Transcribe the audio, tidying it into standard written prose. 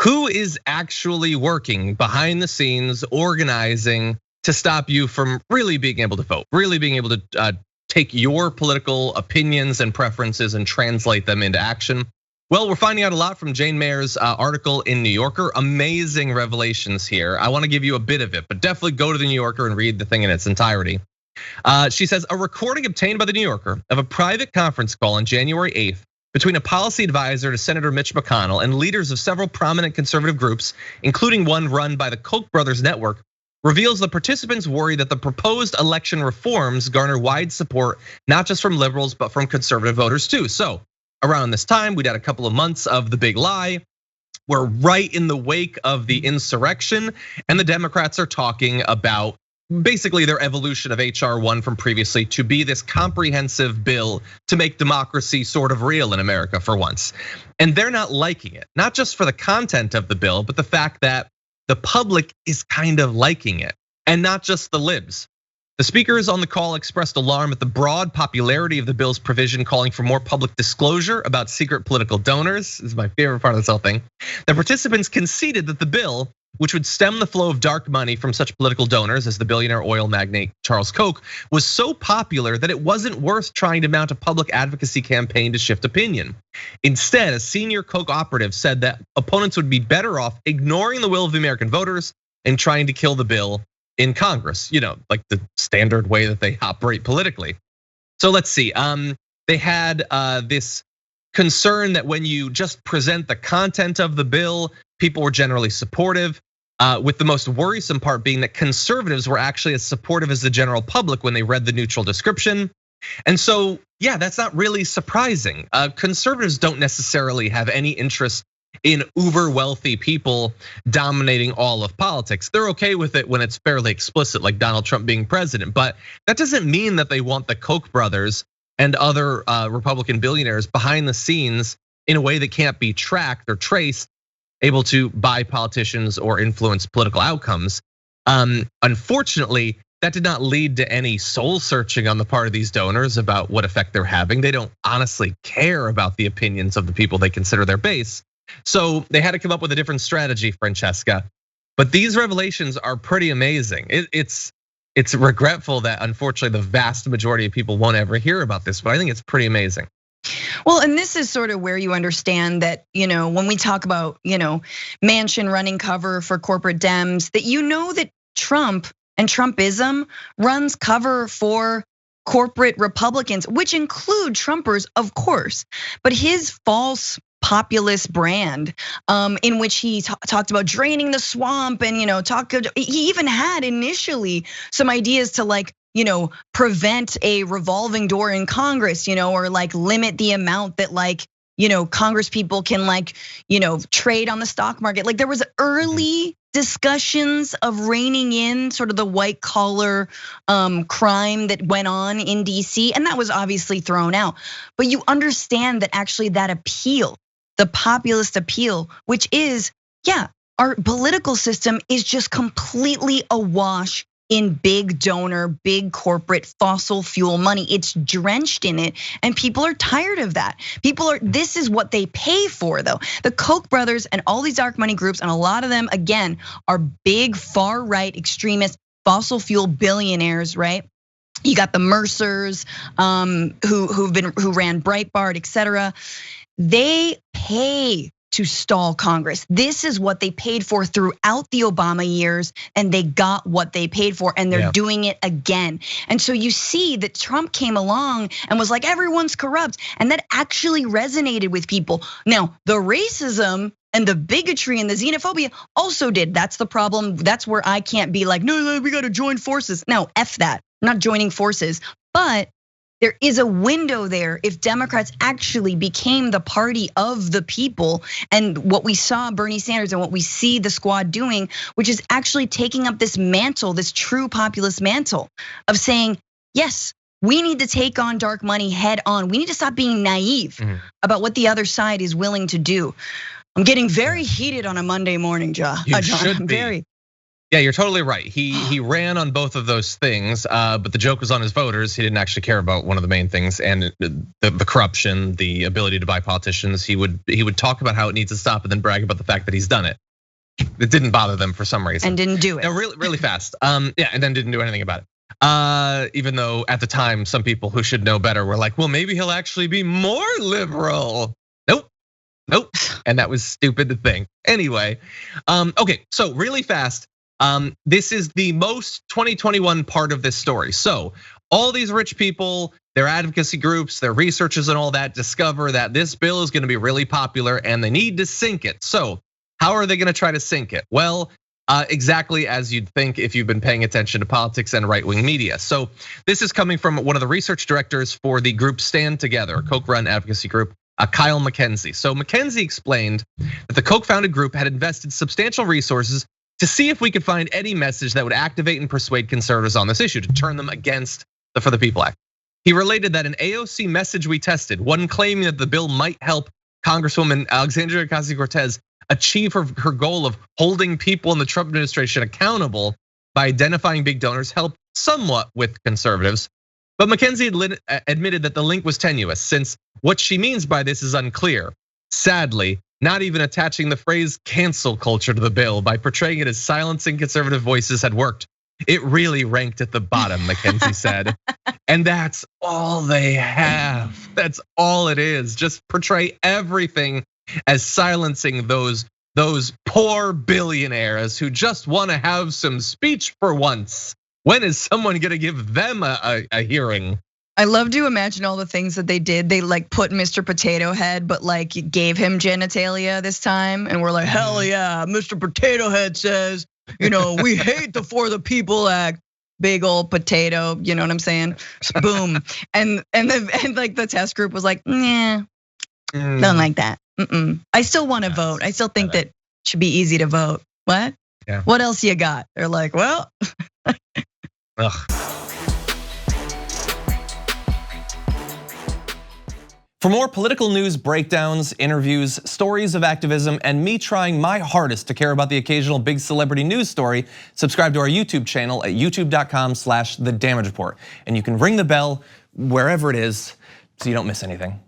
who is actually working behind the scenes, organizing to stop you from really being able to vote, really being able to take your political opinions and preferences and translate them into action? Well, we're finding out a lot from Jane Mayer's article in New Yorker. Amazing revelations here. I want to give you a bit of it, but definitely go to the New Yorker and read the thing in its entirety. She says a recording obtained by the New Yorker of a private conference call on January 8th between a policy advisor to Senator Mitch McConnell and leaders of several prominent conservative groups, including one run by the Koch brothers network, reveals the participants worry that the proposed election reforms garner wide support, not just from liberals, but from conservative voters too. So around this time, we'd had a couple of months of the big lie. We're right in the wake of the insurrection, and the Democrats are talking about basically their evolution of HR 1 from previously to be this comprehensive bill to make democracy sort of real in America for once. And they're not liking it, not just for the content of the bill, but the fact that the public is kind of liking it, and not just the libs. The speakers on the call expressed alarm at the broad popularity of the bill's provision calling for more public disclosure about secret political donors. This is my favorite part of this whole thing. The participants conceded that the bill, which would stem the flow of dark money from such political donors as the billionaire oil magnate Charles Koch, was so popular that it wasn't worth trying to mount a public advocacy campaign to shift opinion. Instead, a senior Koch operative said that opponents would be better off ignoring the will of the American voters and trying to kill the bill in Congress, like the standard way that they operate politically. So let's see, they had this concern that when you just present the content of the bill, people were generally supportive, with the most worrisome part being that conservatives were actually as supportive as the general public when they read the neutral description. And so, yeah, that's not really surprising. Conservatives don't necessarily have any interest in uber wealthy people dominating all of politics. They're okay with it when it's fairly explicit, like Donald Trump being president, but that doesn't mean that they want the Koch brothers and other Republican billionaires behind the scenes in a way that can't be tracked or traced, able to buy politicians or influence political outcomes. Unfortunately, that did not lead to any soul searching on the part of these donors about what effect they're having. They don't honestly care about the opinions of the people they consider their base. So they had to come up with a different strategy, Francesca. But these revelations are pretty amazing. It's regretful that unfortunately the vast majority of people won't ever hear about this, but I think it's pretty amazing. Well, and this is sort of where you understand that, when we talk about, Manchin running cover for corporate Dems, that that Trump and Trumpism runs cover for corporate Republicans, which include Trumpers, of course. But his false populist brand, in which he talked about draining the swamp and he even had initially some ideas to prevent a revolving door in Congress, or limit the amount that Congress people can trade on the stock market. Like there was early discussions of reining in sort of the white collar crime that went on in DC, and that was obviously thrown out. But you understand that actually that appeal, the populist appeal, which is, our political system is just completely awash in big donor, big corporate fossil fuel money. It's drenched in it, and people are tired of that. This is what they pay for though. The Koch brothers and all these dark money groups, and a lot of them, again, are big far right extremist fossil fuel billionaires, right? You got the Mercers, who ran Breitbart, etc. They pay to stall Congress. This is what they paid for throughout the Obama years, and they got what they paid for, and they're doing it again. And so you see that Trump came along and was like, everyone's corrupt, and that actually resonated with people. Now, the racism and the bigotry and the xenophobia also did. That's the problem. That's where I can't be like, no, we gotta join forces. No, F that, I'm not joining forces. But there is a window there if Democrats actually became the party of the people, and what we saw Bernie Sanders and what we see the squad doing, which is actually taking up this mantle, this true populist mantle of saying, yes, we need to take on dark money head on. We need to stop being naive about what the other side is willing to do. I'm getting very heated on a Monday morning, John. You should be. Yeah, you're totally right. He ran on both of those things, but the joke was on his voters. He didn't actually care about one of the main things, and the corruption, the ability to buy politicians. He would talk about how it needs to stop, and then brag about the fact that he's done it. It didn't bother them for some reason. And didn't do it. No, really fast. Yeah, and then didn't do anything about it. Even though at the time, some people who should know better were like, well, maybe he'll actually be more liberal. Nope. And that was stupid to think. Anyway, okay, so really fast. This is the most 2021 part of this story. So all these rich people, their advocacy groups, their researchers and all that discover that this bill is gonna be really popular and they need to sink it. So how are they gonna try to sink it? Well, exactly as you'd think if you've been paying attention to politics and right-wing media. So this is coming from one of the research directors for the group Stand Together, a Koch-run advocacy group, Kyle McKenzie. So McKenzie explained that the Koch-founded group had invested substantial resources to see if we could find any message that would activate and persuade conservatives on this issue, to turn them against the For the People Act. He related that an AOC message we tested, one claiming that the bill might help Congresswoman Alexandria Ocasio-Cortez achieve her goal of holding people in the Trump administration accountable by identifying big donors, helped somewhat with conservatives. But McKenzie admitted that the link was tenuous, since what she means by this is unclear. Sadly, not even attaching the phrase cancel culture to the bill by portraying it as silencing conservative voices had worked. It really ranked at the bottom, McKenzie said. And that's all they have. That's all it is. Just portray everything as silencing those poor billionaires who just want to have some speech for once. When is someone gonna give them a hearing? I love to imagine all the things that they did. They like put Mr. Potato Head, but like gave him genitalia this time. And we're like, hell yeah, Mr. Potato Head says, we hate the For the People Act. Big old potato, you know what I'm saying? Boom. And like the test group was like, nah, don't like that. I still want to vote. I still think that should be easy to vote. What? Yeah. What else you got? They're like, well. Ugh. For more political news, breakdowns, interviews, stories of activism, and me trying my hardest to care about the occasional big celebrity news story, subscribe to our YouTube channel at youtube.com/The Damage Report. And you can ring the bell wherever it is so you don't miss anything.